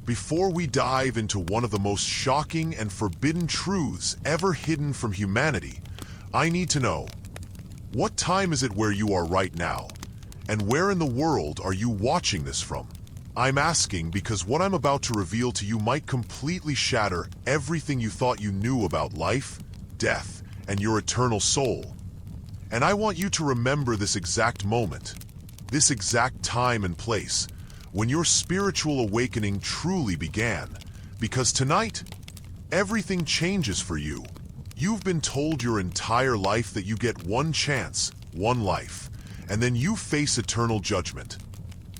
Before we dive into one of the most shocking and forbidden truths ever hidden from humanity, I need to know, what time is it where you are right now? And where in the world are you watching this from? I'm asking because what I'm about to reveal to you might completely shatter everything you thought you knew about life, death, and your eternal soul. And I want you to remember this exact moment, this exact time and place, when your spiritual awakening truly began. Because tonight, everything changes for you. You've been told your entire life that you get one chance, one life, and then you face eternal judgment.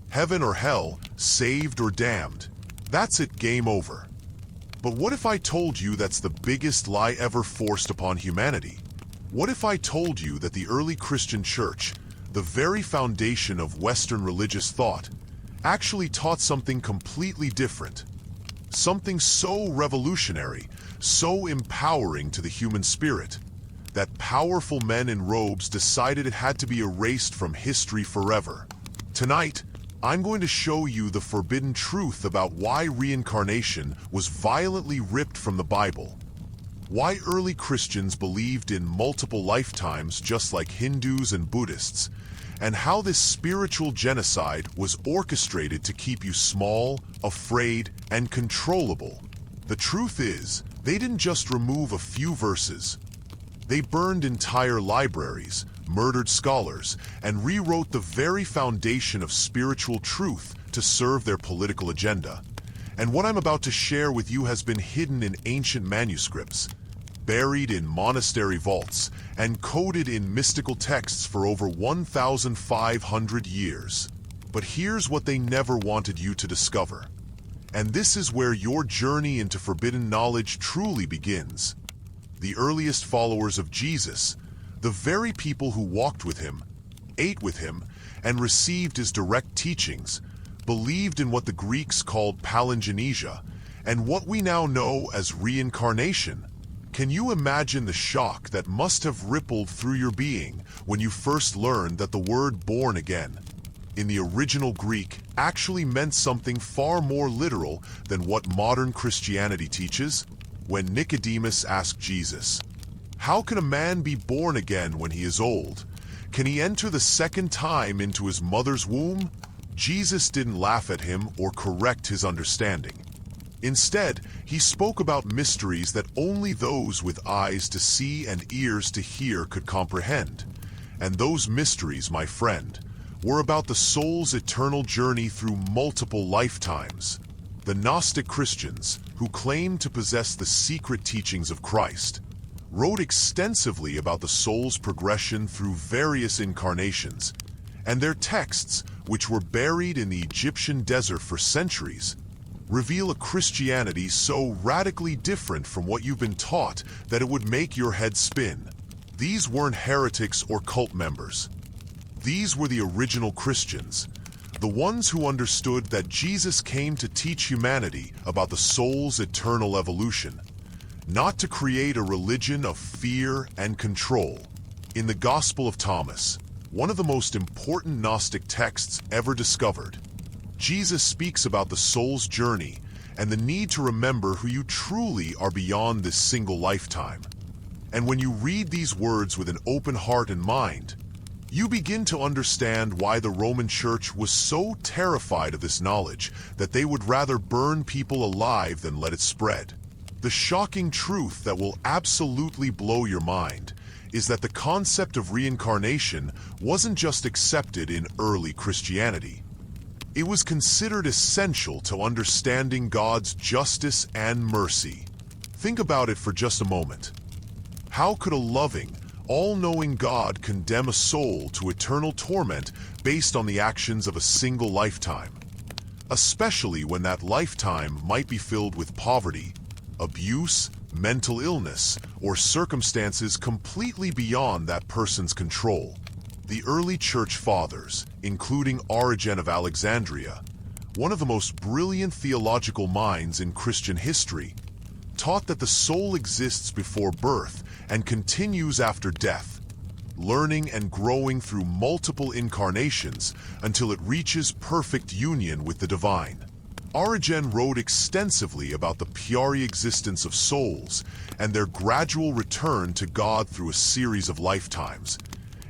Heaven or hell, saved or damned. That's it, game over. But what if I told you that's the biggest lie ever forced upon humanity? What if I told you that the early Christian church, the very foundation of Western religious thought, actually taught something completely different? Something so revolutionary, so empowering to the human spirit, that powerful men in robes decided it had to be erased from history forever. Tonight, I'm going to show you the forbidden truth about why reincarnation was violently ripped from the Bible. Why early Christians believed in multiple lifetimes just like Hindus and Buddhists, and how this spiritual genocide was orchestrated to keep you small, afraid, and controllable. The truth is, they didn't just remove a few verses. They burned entire libraries, murdered scholars, and rewrote the very foundation of spiritual truth to serve their political agenda. And what I'm about to share with you has been hidden in ancient manuscripts, buried in monastery vaults, and coded in mystical texts for over 1,500 years. But here's what they never wanted you to discover. And this is where your journey into forbidden knowledge truly begins. The earliest followers of Jesus, the very people who walked with him, ate with him, and received his direct teachings, believed in what the Greeks called palingenesia, and what we now know as reincarnation. Can you imagine the shock that must have rippled through your being when you first learned that the word born again, in the original Greek, actually meant something far more literal than what modern Christianity teaches? When Nicodemus asked Jesus, "How can a man be born again when he is old? Can he enter the second time into his mother's womb?" Jesus didn't laugh at him or correct his understanding. Instead, he spoke about mysteries that only those with eyes to see and ears to hear could comprehend. And those mysteries, my friend, were about the soul's eternal journey through multiple lifetimes. The Gnostic Christians, who claimed to possess the secret teachings of Christ, wrote extensively about the soul's progression through various incarnations, and their texts, which were buried in the Egyptian desert for centuries, reveal a Christianity so radically different from what you've been taught that it would make your head spin. These weren't heretics or cult members. These were the original Christians, the ones who understood that Jesus came to teach humanity about the soul's eternal evolution, not to create a religion of fear and control. In the Gospel of Thomas, one of the most important Gnostic texts ever discovered, Jesus speaks about the soul's journey and the need to remember who you truly are beyond this single lifetime. And when you read these words with an open heart and mind, you begin to understand why the Roman Church was so terrified of this knowledge that they would rather burn people alive than let it spread. The shocking truth that will absolutely blow your mind is that the concept of reincarnation wasn't just accepted in early Christianity. It was considered essential to understanding God's justice and mercy. Think about it for just a moment. How could a loving, all-knowing God condemn a soul to eternal torment based on the actions of a single lifetime? Especially when that lifetime might be filled with poverty, abuse, mental illness, or circumstances completely beyond that person's control. The early church fathers, including Origen of Alexandria, one of the most brilliant theological minds in Christian history, taught that the soul exists before birth and continues after death, learning and growing through multiple incarnations until it reaches perfect union with the divine. Origen wrote extensively about the pure existence of souls and their gradual return to God through a series of lifetimes.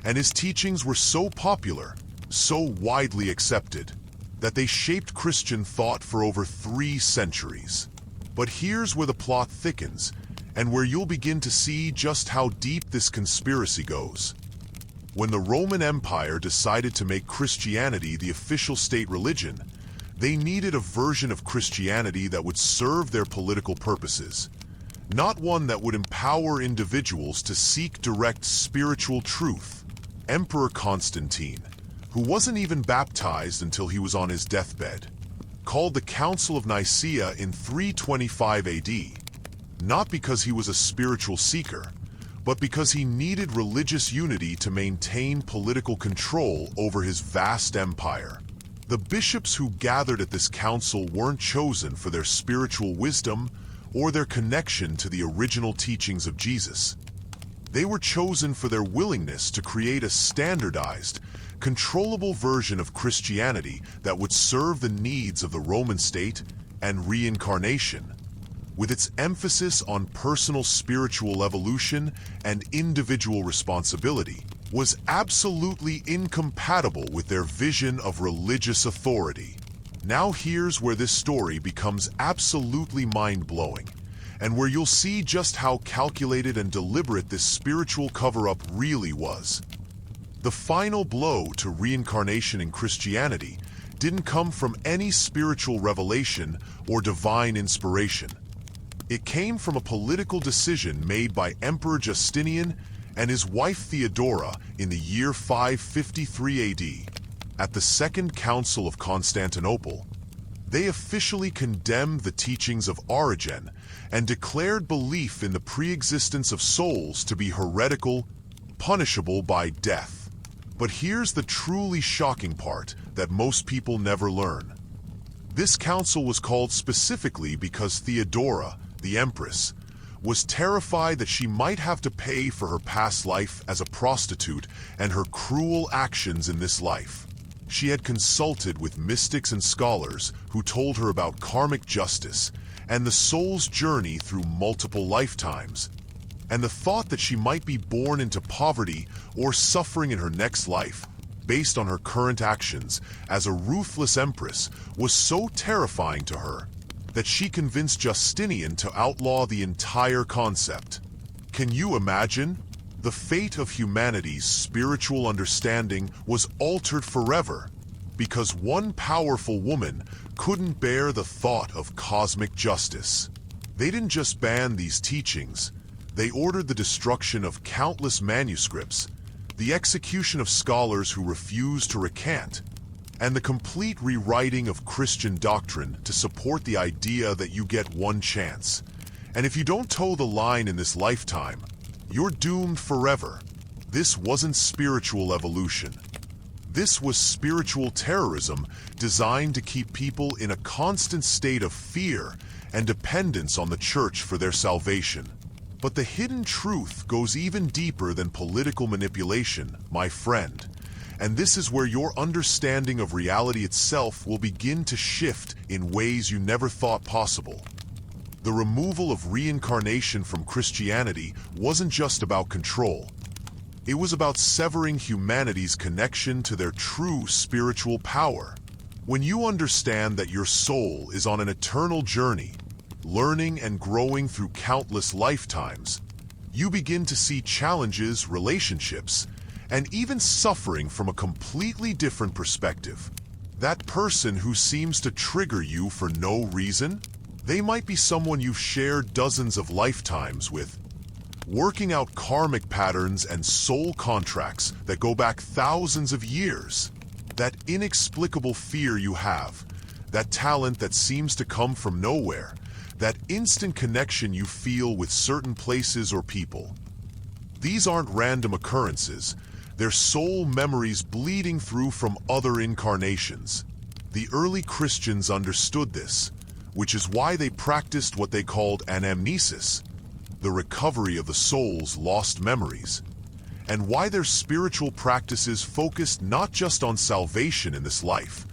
And his teachings were so popular, so widely accepted, that they shaped Christian thought for over 3 centuries. But here's where the plot thickens, and where you'll begin to see just how deep this conspiracy goes. When the Roman Empire decided to make Christianity the official state religion, they needed a version of Christianity that would serve their political purposes, not one that would empower individuals to seek direct spiritual truth. Emperor Constantine, who wasn't even baptized until he was on his deathbed, called the Council of Nicaea in 325 AD, not because he was a spiritual seeker, but because he needed religious unity to maintain political control over his vast empire. The bishops who gathered at this council weren't chosen for their spiritual wisdom or their connection to the original teachings of Jesus. They were chosen for their willingness to create a standardized, controllable version of Christianity that would serve the needs of the Roman state and reincarnation, with its emphasis on personal spiritual evolution and individual responsibility, was absolutely incompatible with their vision of religious authority. Now here's where this story becomes absolutely mind-blowing, and where you'll see just how calculated and deliberate this spiritual cover-up really was. The final blow to reincarnation in Christianity didn't come from any spiritual revelation or divine inspiration. It came from a political decision made by Emperor Justinian and his wife Theodora in the year 553 AD. At the Second Council of Constantinople, they officially condemned the teachings of Origen and declared belief in the pre-existence of souls to be heretical, punishable by death. But here's the truly shocking part that most people never learn. This council was called specifically because Theodora, the empress, was terrified that she might have to pay for her past life as a prostitute and her cruel actions in this life. She had consulted with mystics and scholars who told her about karmic justice and the soul's journey through multiple lifetimes, and the thought that she might be born into poverty or suffering in her next life based on her current actions as a ruthless empress was so terrifying to her that she convinced Justinian to outlaw the entire concept. Can you imagine? The fate of humanity's spiritual understanding was altered forever because one powerful woman couldn't bear the thought of cosmic justice. They didn't just ban these teachings, they ordered the destruction of countless manuscripts, the execution of scholars who refused to recant, and the complete rewriting of Christian doctrine to support the idea that you get one chance. And if you don't toe the line in this lifetime, you're doomed forever. This wasn't spiritual evolution. This was spiritual terrorism designed to keep people in a constant state of fear and dependence on the church for their salvation. But the hidden truth goes even deeper than political manipulation, my friend. And this is where your understanding of reality itself will begin to shift in ways you never thought possible. The removal of reincarnation from Christianity wasn't just about control. It was about severing humanity's connection to their true spiritual power. When you understand that your soul is on an eternal journey, learning and growing through countless lifetimes, you begin to see challenges, relationships, and even suffering from a completely different perspective. That person who seems to trigger you for no reason, they might be someone you've shared dozens of lifetimes with, working out karmic patterns and soul contracts that go back thousands of years. That inexplicable fear you have, that talent that seems to come from nowhere, that instant connection you feel with certain places or people. These aren't random occurrences. They're soul memories bleeding through from other incarnations. The early Christians understood this, which is why they practiced what they called anamnesis, the recovery of the soul's lost memories, and why their spiritual practices focused not just on salvation in this life,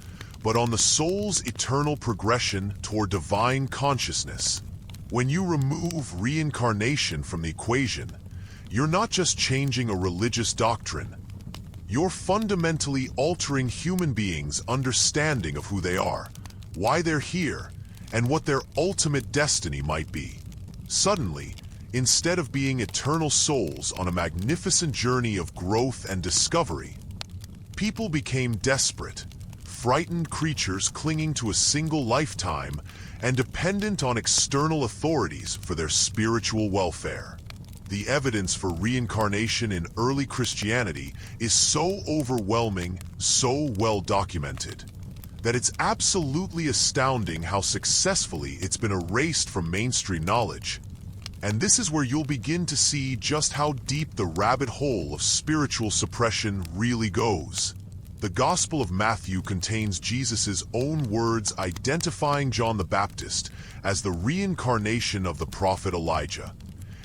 but on the soul's eternal progression toward divine consciousness. When you remove reincarnation from the equation, you're not just changing a religious doctrine. You're fundamentally altering human beings' understanding of who they are, why they're here, and what their ultimate destiny might be. Suddenly, instead of being eternal souls on a magnificent journey of growth and discovery, people became desperate, frightened creatures clinging to a single lifetime and dependent on external authorities for their spiritual welfare. The evidence for reincarnation in early Christianity is so overwhelming, so well documented, that it's absolutely astounding how successfully it's been erased from mainstream knowledge. And this is where you'll begin to see just how deep the rabbit hole of spiritual suppression really goes. The Gospel of Matthew contains Jesus' own words identifying John the Baptist as the reincarnation of the prophet Elijah.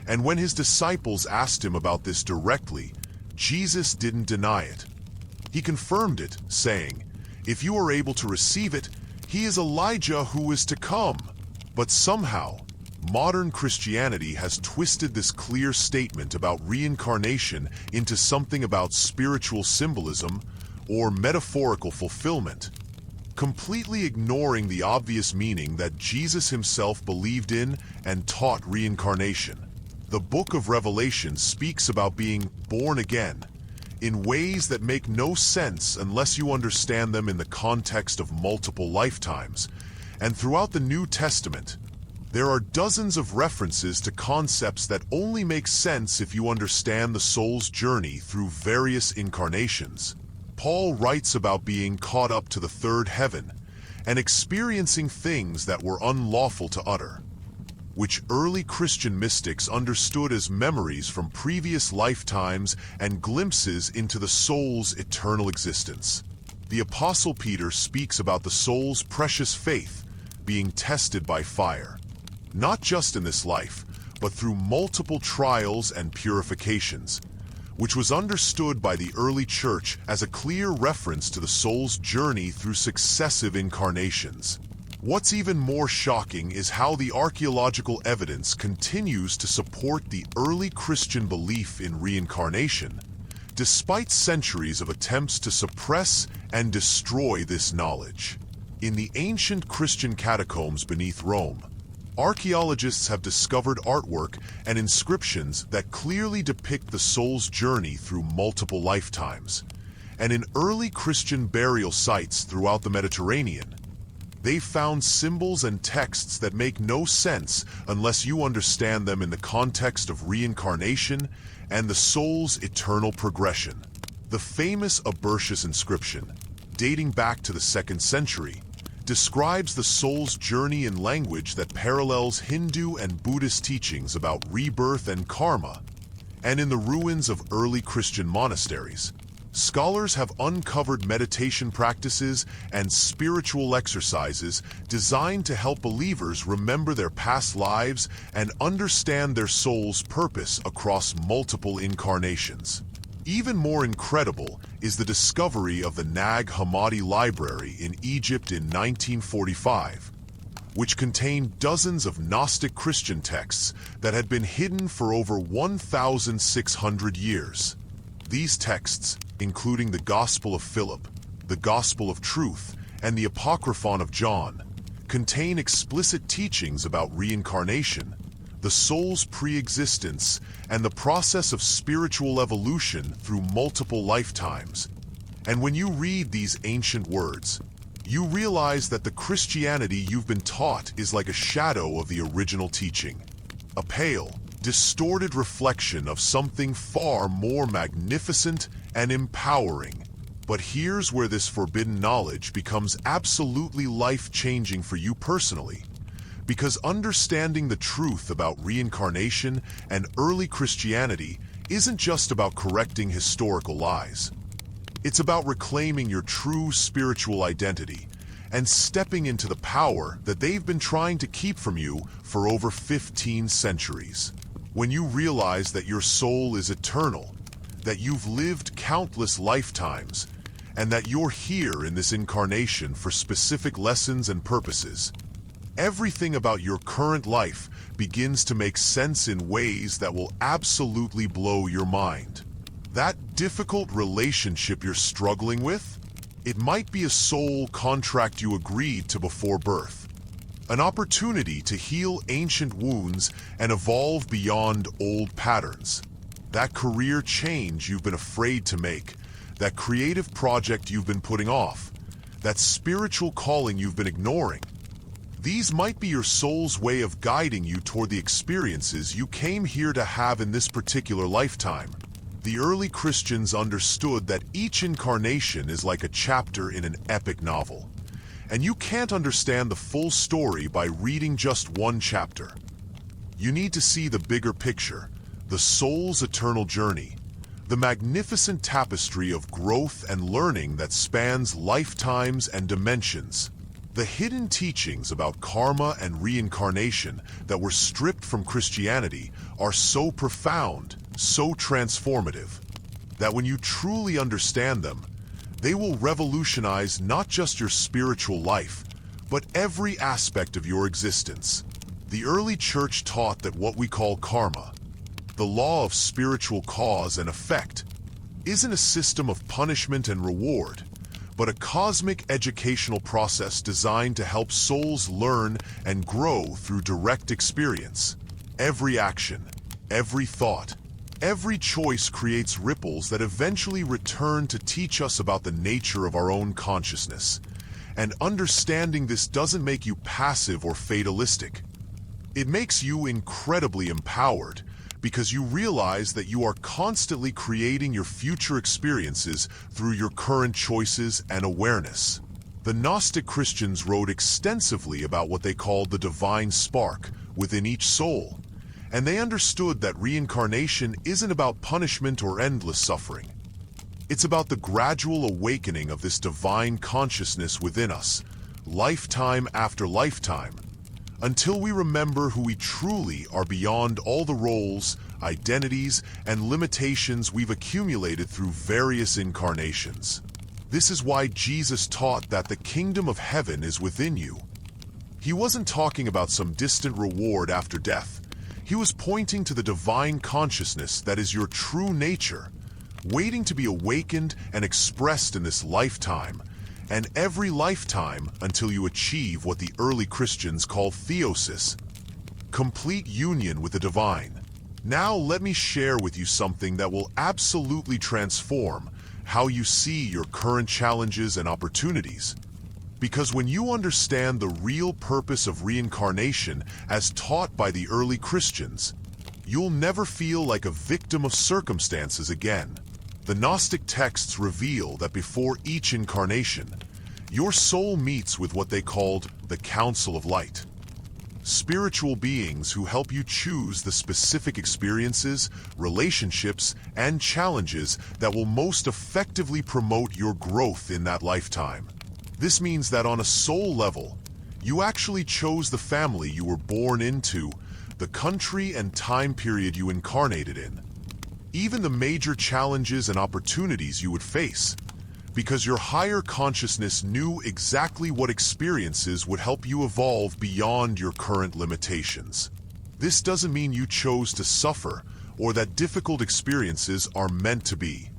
And when his disciples asked him about this directly, Jesus didn't deny it. He confirmed it, saying, "If you are able to receive it, he is Elijah who is to come." But somehow, modern Christianity has twisted this clear statement about reincarnation into something about spiritual symbolism or metaphorical fulfillment, completely ignoring the obvious meaning that Jesus himself believed in and taught reincarnation. The book of Revelation speaks about being born again in ways that make no sense unless you understand them in the context of multiple lifetimes. And throughout the New Testament, there are dozens of references to concepts that only make sense if you understand the soul's journey through various incarnations. Paul writes about being caught up to the third heaven and experiencing things that were unlawful to utter, which early Christian mystics understood as memories from previous lifetimes and glimpses into the soul's eternal existence. The Apostle Peter speaks about the soul's precious faith being tested by fire, not just in this life, but through multiple trials and purifications, which was understood by the early church as a clear reference to the soul's journey through successive incarnations. What's even more shocking is how the archaeological evidence continues to support the early Christian belief in reincarnation, despite centuries of attempts to suppress and destroy this knowledge. In the ancient Christian catacombs beneath Rome, archaeologists have discovered artwork and inscriptions that clearly depict the soul's journey through multiple lifetimes. And in early Christian burial sites throughout the Mediterranean, they've found symbols and texts that make no sense unless you understand them in the context of reincarnation and the soul's eternal progression. The famous Abertius inscription, dating back to the 2nd century, describes the soul's journey in language that parallels Hindu and Buddhist teachings about rebirth and karma. And in the ruins of early Christian monasteries, scholars have uncovered meditation practices and spiritual exercises designed to help believers remember their past lives and understand their soul's purpose across multiple incarnations. Even more incredible is the discovery of the Nag Hammadi Library in Egypt in 1945, which contained dozens of Gnostic Christian texts that had been hidden for over 1,600 years. These texts, including the Gospel of Philip, the Gospel of Truth, and the Apocryphon of John, contain explicit teachings about reincarnation, the soul's pre-existence, and the process of spiritual evolution through multiple lifetimes. And when you read these ancient words, you realize that the Christianity you've been taught is like a shadow of the original teaching, a pale, distorted reflection of something far more magnificent and empowering. But here's where this forbidden knowledge becomes absolutely life-changing for you personally. Because understanding the truth about reincarnation and early Christianity isn't just about correcting historical lies. It's about reclaiming your true spiritual identity and stepping into the power that they've been trying to keep from you for over 15 centuries. When you realize that your soul is eternal, that you've lived countless lifetimes, and that you're here in this incarnation for specific lessons and purposes. Everything about your current life begins to make sense in ways that will absolutely blow your mind. That difficult relationship you're struggling with? It might be a soul contract you agreed to before birth. An opportunity to heal ancient wounds and evolve beyond old patterns. That career change you've been afraid to make. That creative project you've been putting off. That spiritual calling you've been ignoring. These might be your soul's way of guiding you toward the experiences you came here to have in this particular lifetime. The early Christians understood that each incarnation is like a chapter in an epic novel. And you can't understand the full story by reading just one chapter. You need to see the bigger picture, the soul's eternal journey, the magnificent tapestry of growth and learning that spans lifetimes and dimensions. The hidden teachings about karma and reincarnation that were stripped from Christianity are so profound, so transformative, that when you truly understand them, they will revolutionize not just your spiritual life, but every aspect of your existence. The early church taught that what we call karma, the law of spiritual cause and effect, isn't a system of punishment and reward, but a cosmic educational process designed to help souls learn and grow through direct experience. Every action, every thought, every choice creates ripples that eventually return to teach us about the nature of our own consciousness. And understanding this doesn't make you passive or fatalistic. It makes you incredibly empowered, because you realize that you are constantly creating your future experiences through your current choices and awareness. The Gnostic Christians wrote extensively about what they called the divine spark within each soul, and they understood that reincarnation isn't about punishment or endless suffering. It's about the gradual awakening of this divine consciousness within us, lifetime after lifetime, until we remember who we truly are beyond all the roles, identities, and limitations we've accumulated through various incarnations. This is why Jesus taught that the kingdom of heaven is within you. He wasn't talking about some distant reward after death. He was pointing to the divine consciousness that is your true nature, waiting to be awakened and expressed in this lifetime, and every lifetime until you achieve what the early Christians call theosis, complete union with the divine. Now let me share with you something that will absolutely transform how you see your current challenges and opportunities. Because when you understand the real purpose of reincarnation as taught by the early Christians, you'll never feel like a victim of circumstances again. The Gnostic texts reveal that before each incarnation, your soul meets with what they called the Council of Light. Spiritual beings who help you choose the specific experiences, relationships, and challenges that will most effectively promote your growth in that lifetime. This means that on a soul level, you actually chose the family you were born into, the country and time period you incarnated in, even the major challenges and opportunities you would face, because your higher consciousness knew exactly what experiences would help you evolve beyond your current limitations. This doesn't mean you chose to suffer or that difficult experiences are meant to be.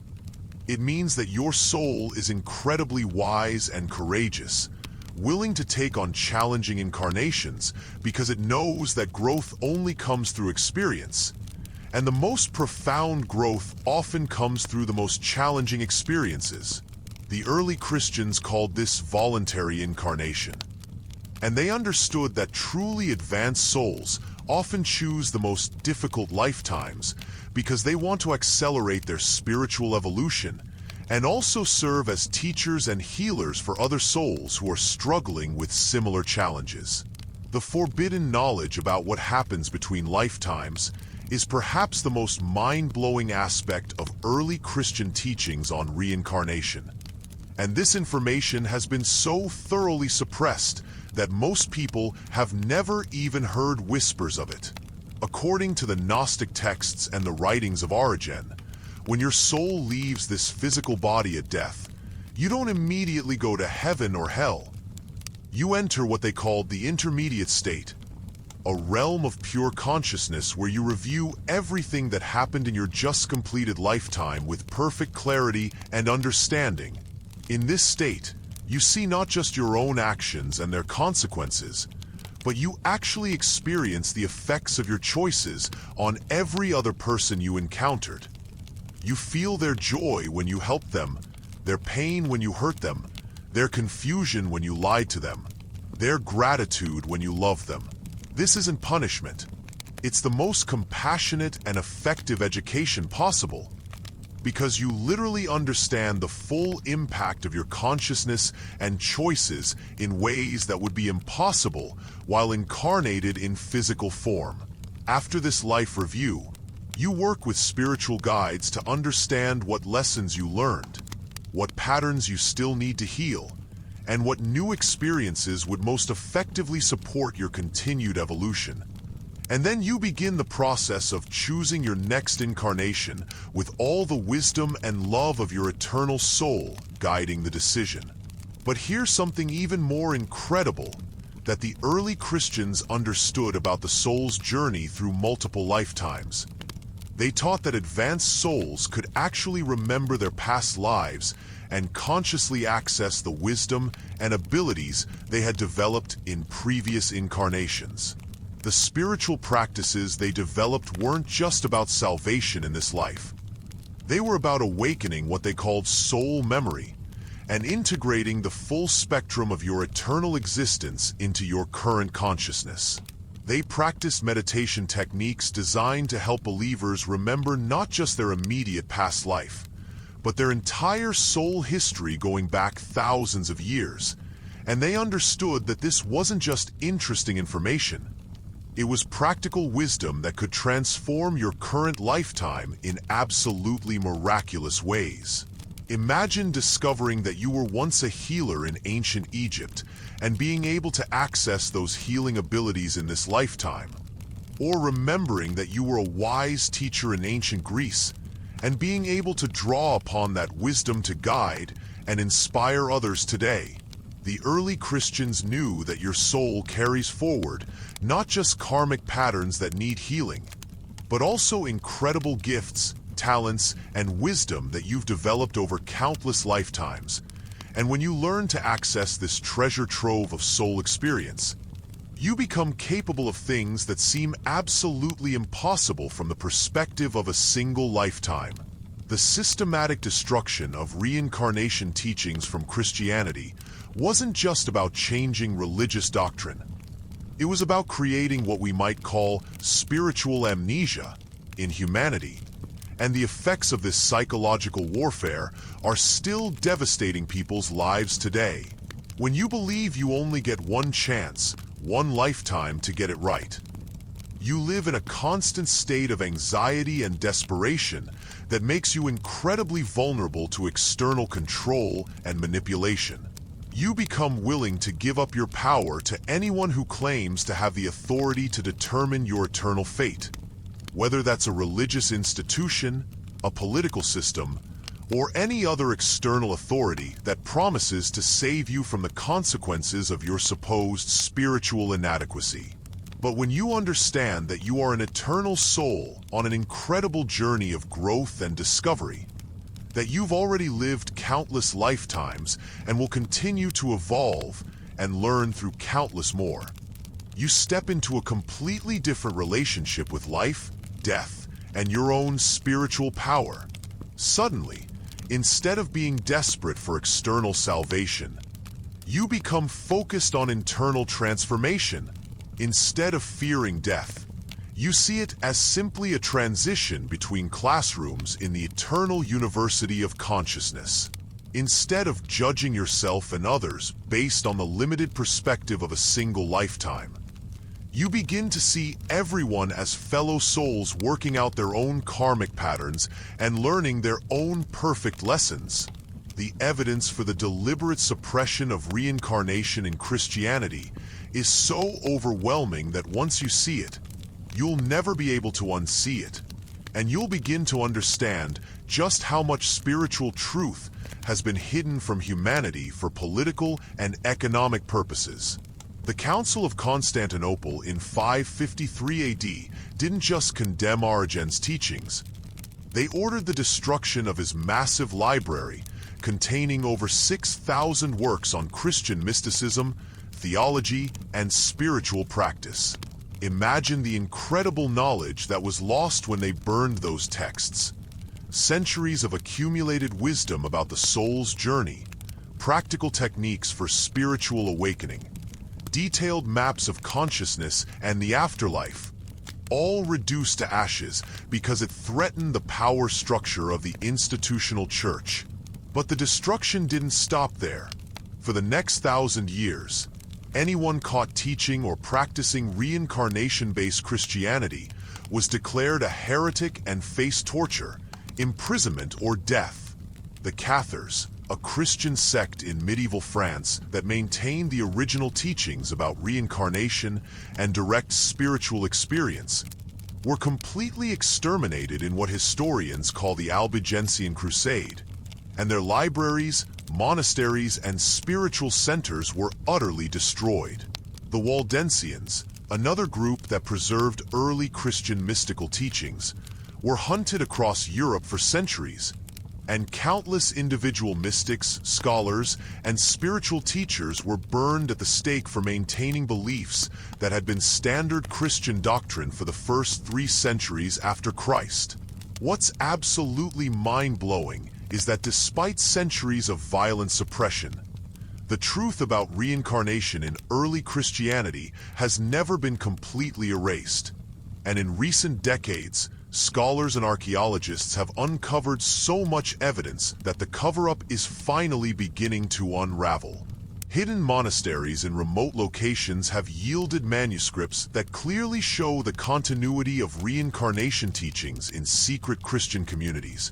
It means that your soul is incredibly wise and courageous, willing to take on challenging incarnations because it knows that growth only comes through experience. And the most profound growth often comes through the most challenging experiences. The early Christians called this voluntary incarnation. And they understood that truly advanced souls often choose the most difficult lifetimes because they want to accelerate their spiritual evolution and also serve as teachers and healers for other souls who are struggling with similar challenges. The forbidden knowledge about what happens between lifetimes is perhaps the most mind-blowing aspect of early Christian teachings on reincarnation. And this information has been so thoroughly suppressed that most people have never even heard whispers of it. According to the Gnostic texts and the writings of Origen, when your soul leaves this physical body at death, You don't immediately go to heaven or hell. You enter what they called the intermediate state, a realm of pure consciousness where you review everything that happened in your just completed lifetime with perfect clarity and understanding. In this state, you see not just your own actions and their consequences, but you actually experience the effects of your choices on every other person you encountered. You feel their joy when you help them, their pain when you hurt them, their confusion when you lied to them, their gratitude when you loved them. This isn't punishment. It's the most compassionate and effective education possible, because you literally understand the full impact of your consciousness and choices in ways that would be impossible while incarnated in physical form. After this life review, you work with spiritual guides to understand what lessons you learned, what patterns you still need to heal, and what new experiences would most effectively support your continued evolution. And then you begin the process of choosing your next incarnation with all the wisdom and love of your eternal soul guiding the decision. But here's something even more incredible that the early Christians understood about the soul's journey through multiple lifetimes. They taught that advanced souls could actually remember their past lives and consciously access the wisdom and abilities they had developed in previous incarnations. The spiritual practices they developed weren't just about salvation in this life. They were about awakening what they called soul memory and integrating the full spectrum of your eternal existence into your current consciousness. They practiced meditation techniques designed to help believers remember not just their immediate past life, but their entire soul history going back thousands of years. And they understood that this wasn't just interesting information. It was practical wisdom that could transform your current lifetime in absolutely miraculous ways. Imagine discovering that you were once a healer in ancient Egypt and being able to access those healing abilities in this lifetime. Or remembering that you were a wise teacher in ancient Greece and being able to draw upon that wisdom to guide and inspire others today. The early Christians knew that your soul carries forward not just karmic patterns that need healing, but also incredible gifts, talents, and wisdom that you've developed over countless lifetimes. And when you learn to access this treasure trove of soul experience, you become capable of things that seem absolutely impossible from the perspective of a single lifetime. The systematic destruction of reincarnation teachings from Christianity wasn't just about changing religious doctrine. It was about creating what we might call spiritual amnesia in humanity. And the effects of this psychological warfare are still devastating people's lives today. When you believe you only get one chance, one lifetime to get it right, you live in a constant state of anxiety and desperation that makes you incredibly vulnerable to external control and manipulation. You become willing to give up your power to anyone who claims to have the authority to determine your eternal fate. Whether that's a religious institution, a political system, or any other external authority that promises to save you from the consequences of your supposed spiritual inadequacy. But when you understand that you are an eternal soul on an incredible journey of growth and discovery, that you've already lived countless lifetimes and will continue to evolve and learn through countless more, you step into a completely different relationship with life, death, and your own spiritual power. Suddenly, instead of being desperate for external salvation, you become focused on internal transformation. Instead of fearing death, you see it as simply a transition between classrooms in the eternal university of consciousness. Instead of judging yourself and others based on the limited perspective of a single lifetime, you begin to see everyone as fellow souls working out their own karmic patterns and learning their own perfect lessons. The evidence for the deliberate suppression of reincarnation in Christianity is so overwhelming that once you see it, you'll never be able to unsee it. and you'll begin to understand just how much spiritual truth has been hidden from humanity for political and economic purposes. The Council of Constantinople in 553 AD didn't just condemn Origen's teachings. They ordered the destruction of his massive library, containing over 6,000 works on Christian mysticism, theology, and spiritual practice. Imagine the incredible knowledge that was lost when they burned those texts. Centuries of accumulated wisdom about the soul's journey, practical techniques for spiritual awakening, detailed maps of consciousness and the afterlife, all reduced to ashes because it threatened the power structure of the institutional church. But the destruction didn't stop there. For the next 1,000 years, anyone caught teaching or practicing reincarnation-based Christianity was declared a heretic and faced torture, imprisonment, or death. The Cathars, a Christian sect in medieval France that maintained the original teachings about reincarnation and direct spiritual experience, were completely exterminated in what historians call the Albigensian Crusade, and their libraries, monasteries, and spiritual centers were utterly destroyed. The Waldensians, another group that preserved early Christian mystical teachings, were hunted across Europe for centuries, and countless individual mystics, scholars, and spiritual teachers were burned at the stake for maintaining beliefs that had been standard Christian doctrine for the first 3 centuries after Christ. What's absolutely mind-blowing is that despite centuries of violent suppression, the truth about reincarnation in early Christianity has never been completely erased. And in recent decades, scholars and archaeologists have uncovered so much evidence that the cover-up is finally beginning to unravel. Hidden monasteries in remote locations have yielded manuscripts that clearly show the continuity of reincarnation teachings in secret Christian communities.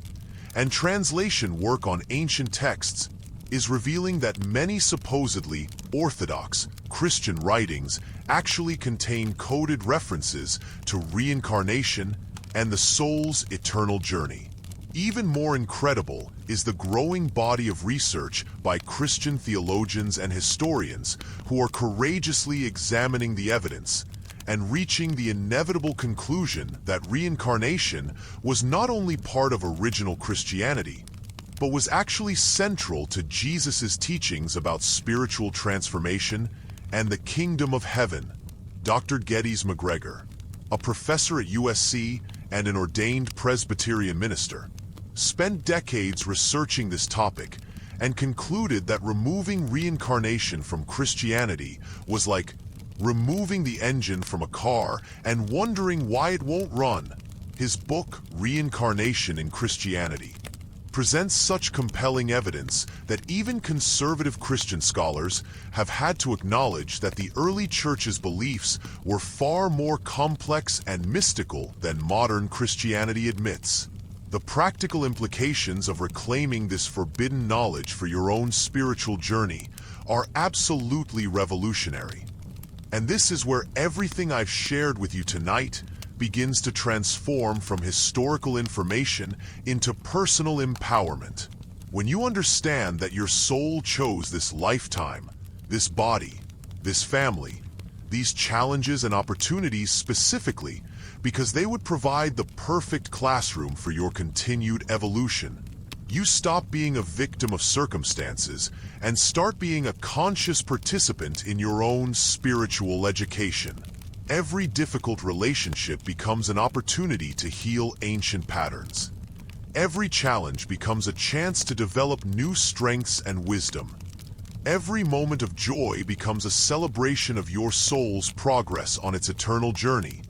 And translation work on ancient texts is revealing that many supposedly orthodox Christian writings actually contain coded references to reincarnation and the soul's eternal journey. Even more incredible is the growing body of research by Christian theologians and historians who are courageously examining the evidence and reaching the inevitable conclusion that reincarnation was not only part of original Christianity, but was actually central to Jesus' teachings about spiritual transformation and the kingdom of heaven. Dr. Geddes McGregor, a professor at USC and an ordained Presbyterian minister, spent decades researching this topic and concluded that removing reincarnation from Christianity was like removing the engine from a car and wondering why it won't run. His book, Reincarnation in Christianity, presents such compelling evidence that even conservative Christian scholars have had to acknowledge that the early church's beliefs were far more complex and mystical than modern Christianity admits. The practical implications of reclaiming this forbidden knowledge for your own spiritual journey are absolutely revolutionary. And this is where everything I've shared with you tonight begins to transform from historical information into personal empowerment. When you understand that your soul chose this lifetime, this body, this family, these challenges and opportunities specifically because they would provide the perfect classroom for your continued evolution, you stop being a victim of circumstances and start being a conscious participant in your own spiritual education. Every difficult relationship becomes an opportunity to heal ancient patterns. Every challenge becomes a chance to develop new strengths and wisdom. Every moment of joy becomes a celebration of your soul's progress on its eternal journey.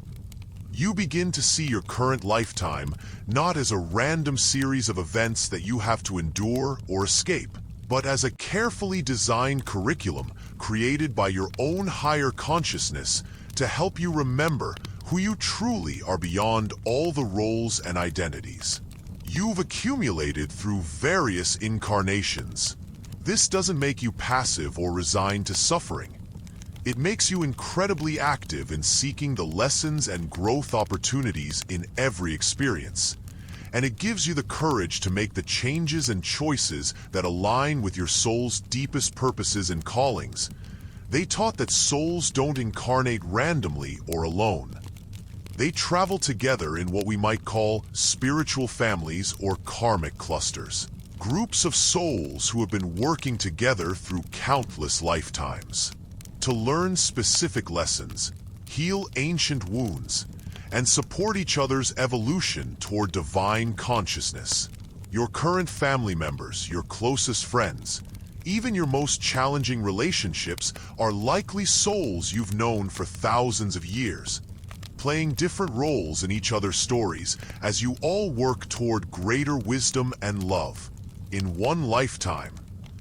You begin to see your current lifetime not as a random series of events that you have to endure or escape, but as a carefully designed curriculum created by your own higher consciousness to help you remember who you truly are beyond all the roles and identities you've accumulated through various incarnations. This doesn't make you passive or resigned to suffering. It makes you incredibly active in seeking the lessons and growth opportunities in every experience. And it gives you the courage to make the changes and choices that align with your soul's deepest purposes and callings. They taught that souls don't incarnate randomly or alone. They travel together in what we might call spiritual families or karmic clusters. Groups of souls who have been working together through countless lifetimes to learn specific lessons, heal ancient wounds, and support each other's evolution toward divine consciousness. Your current family members, your closest friends, even your most challenging relationships are likely souls you've known for thousands of years, playing different roles in each other's stories as you all work toward greater wisdom and love. In one lifetime,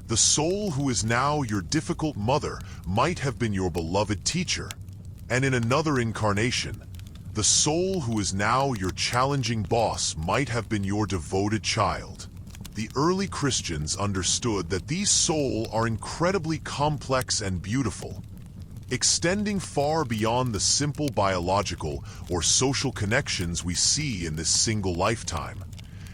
the soul who is now your difficult mother might have been your beloved teacher, and in another incarnation, the soul who is now your challenging boss might have been your devoted child. The early Christians understood that these souls are incredibly complex and beautiful, extending far beyond the simple biological or social connections we see in this single lifetime.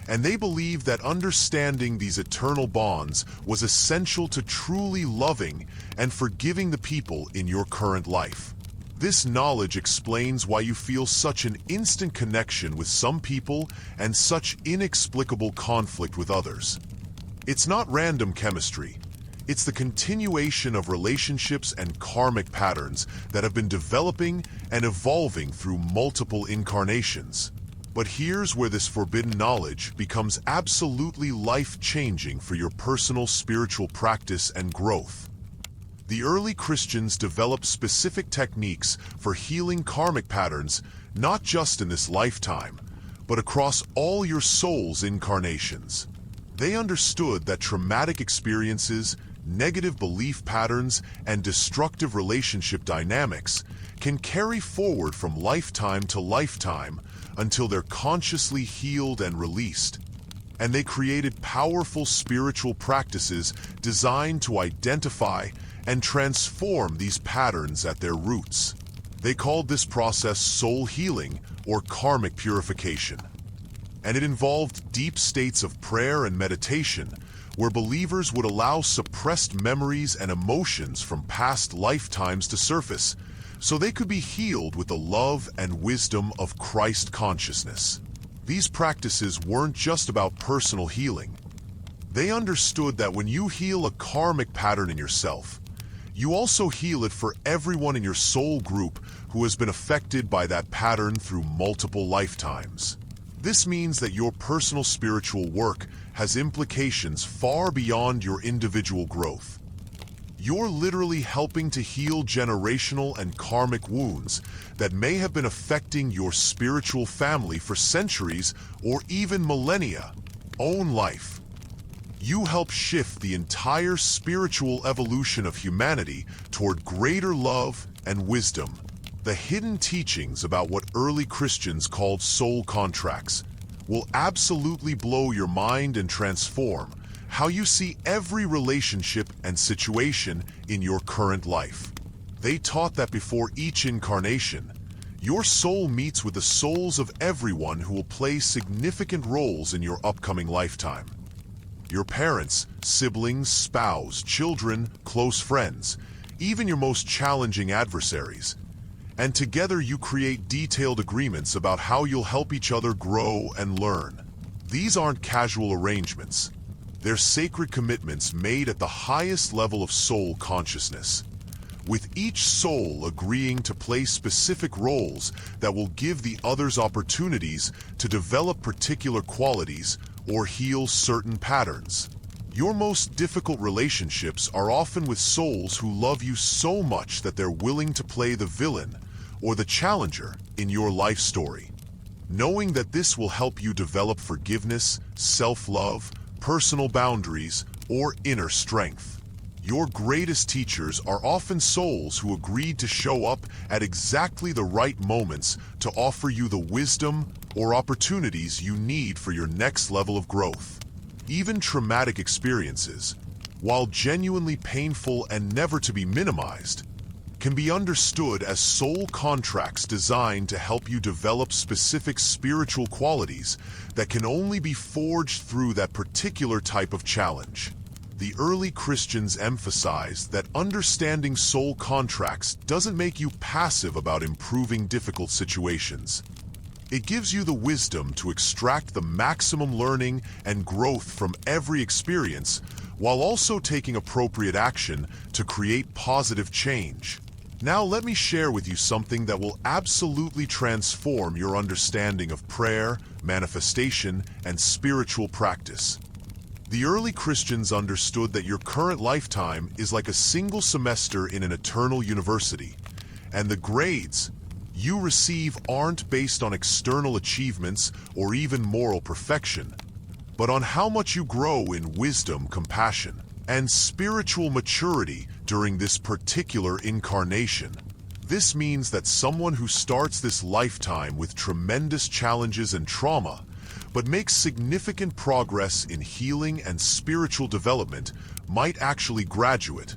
And they believed that understanding these eternal bonds was essential to truly loving and forgiving the people in your current life. This knowledge explains why you feel such an instant connection with some people and such inexplicable conflict with others. It's not random chemistry. It's the continuation of relationships and karmic patterns that have been developing and evolving through multiple incarnations. But here's where this forbidden knowledge becomes absolutely life-changing for your personal spiritual practice and growth. The early Christians developed specific techniques for healing karmic patterns, not just in this lifetime, but across all your soul's incarnations. They understood that traumatic experiences, negative belief patterns, and destructive relationship dynamics can carry forward from lifetime to lifetime until they're consciously healed and released. And they created powerful spiritual practices designed to identify and transform these patterns at their roots. They called this process soul healing or karmic purification. And it involved deep states of prayer and meditation where believers would allow suppressed memories and emotions from past lifetimes to surface, so they could be healed with the love and wisdom of Christ consciousness. These practices weren't just about personal healing. They understood that when you heal a karmic pattern in yourself, you also heal it for everyone in your soul group who has been affected by that pattern through multiple lifetimes. This means that your personal spiritual work has implications far beyond your individual growth. You're literally helping to heal generational and karmic wounds that may have been affecting your spiritual family for centuries or even millennia. Own life. You help shift the entire spiritual evolution of humanity toward greater love and wisdom. The hidden teachings about what early Christians called soul contracts will absolutely blow your mind and transform how you see every relationship and situation in your current life. They taught that before each incarnation, your soul meets with the souls of everyone who will play significant roles in your upcoming lifetime. Your parents, siblings, spouse, children, close friends, even your most challenging adversaries. And together you create detailed agreements about how you'll help each other grow and learn. These aren't casual arrangements. They're sacred commitments made at the highest level of soul consciousness, with each soul agreeing to play specific roles that will give the others opportunities to develop particular qualities or heal certain patterns. Your most difficult relationships are often with souls who love you so much that they're willing to play the villain or the challenger in your life story. Knowing that this will help you develop forgiveness, self-love, personal boundaries, or inner strength. Your greatest teachers are often souls who agreed to show up at exactly the right moments to offer you the wisdom or opportunities you need for your next level of growth. Even traumatic experiences, while genuinely painful and never to be minimized, can be understood as soul contracts designed to help you develop specific spiritual qualities that can only be forged through that particular type of challenge. The early Christians emphasized that understanding soul contracts doesn't make you passive about improving difficult situations. It gives you the wisdom to extract the maximum learning and growth from every experience, while also taking appropriate action to create positive change. Now let me share with you something that will absolutely transform your understanding of prayer, manifestation, and spiritual practice. The early Christians understood that your current lifetime is like a single semester in an eternal university, and the grades you receive aren't based on external achievements or even moral perfection, but on how much you grow in wisdom, compassion, and spiritual maturity during this particular incarnation. This means that someone who starts this lifetime with tremendous challenges and trauma, but makes significant progress in healing and spiritual development, might actually graduate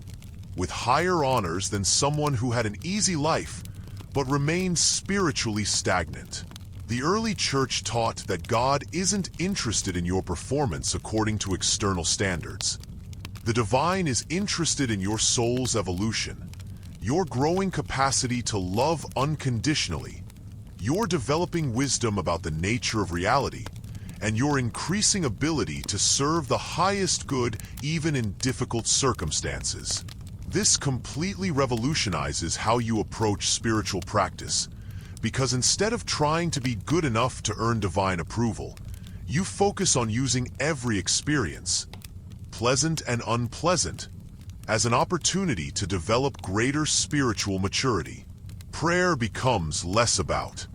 with higher honors than someone who had an easy life, but remained spiritually stagnant. The early church taught that God isn't interested in your performance according to external standards. The divine is interested in your soul's evolution, your growing capacity to love unconditionally, your developing wisdom about the nature of reality, and your increasing ability to serve the highest good even in difficult circumstances. This completely revolutionizes how you approach spiritual practice, because instead of trying to be good enough to earn divine approval, you focus on using every experience, pleasant and unpleasant, as an opportunity to develop greater spiritual maturity. Prayer becomes less about